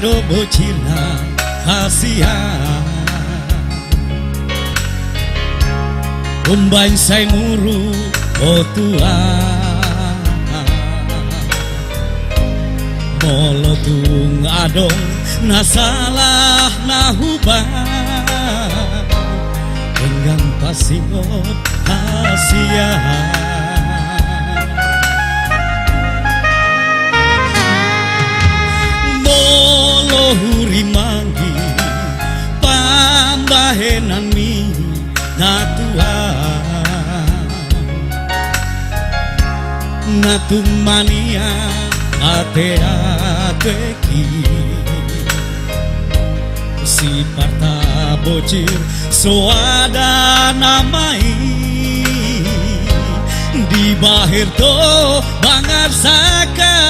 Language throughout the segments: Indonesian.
ado bocina hasian umbain say muru otuan molotung adong nasalah nahuban dengan pasingot hasian huri mangi pambahenan mi natuan natung mania ate-ateki si parta bocir soada namai di bahir to bangar saka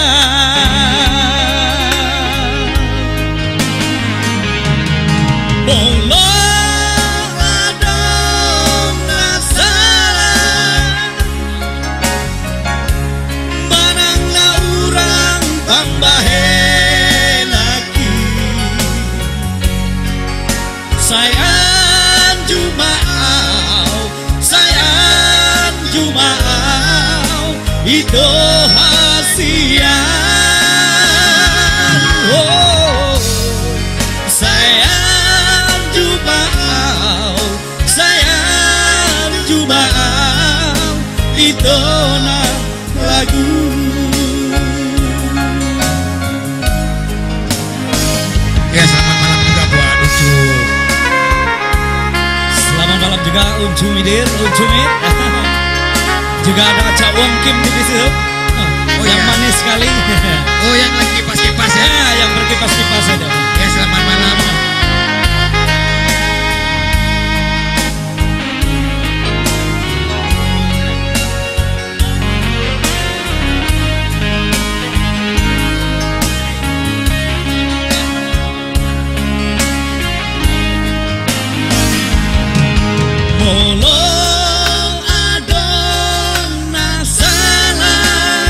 bolong adong nasalah manangna urang tambahe lagi sayang jumaau itu hasian itu lagu. Ya, selamat malam juga buat Uncu. Selamat malam juga Uncu Midir, Uncu Mid. Juga ada Cak Wong Kim di situ. Oh, yang manis sekali. Oh, yang lagi kipas-kipas ya? Ya, yang berkipas-kipas saja. Ya, selamat malam. Bolong adong nasalah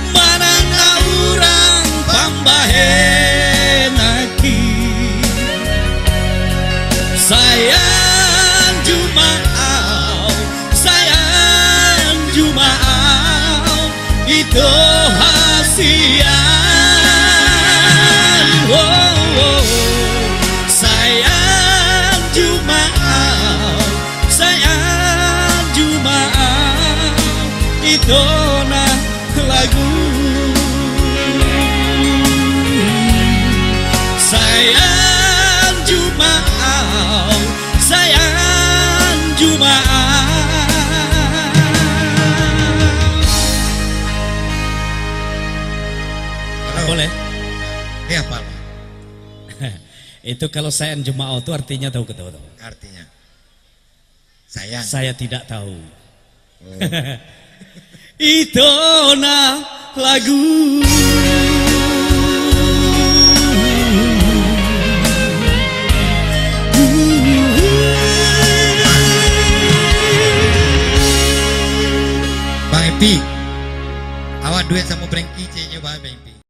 manangna urang pambahe naki sayang jumaau itu hasian dona lagu sayang jumaau boleh ya apa itu kalau sayang jumaau itu artinya tahu ketemu artinya sayang saya tidak tahu. Oh. Itu na lagu Bang Epi awak duet sama Brengki C-nya Bang Epi.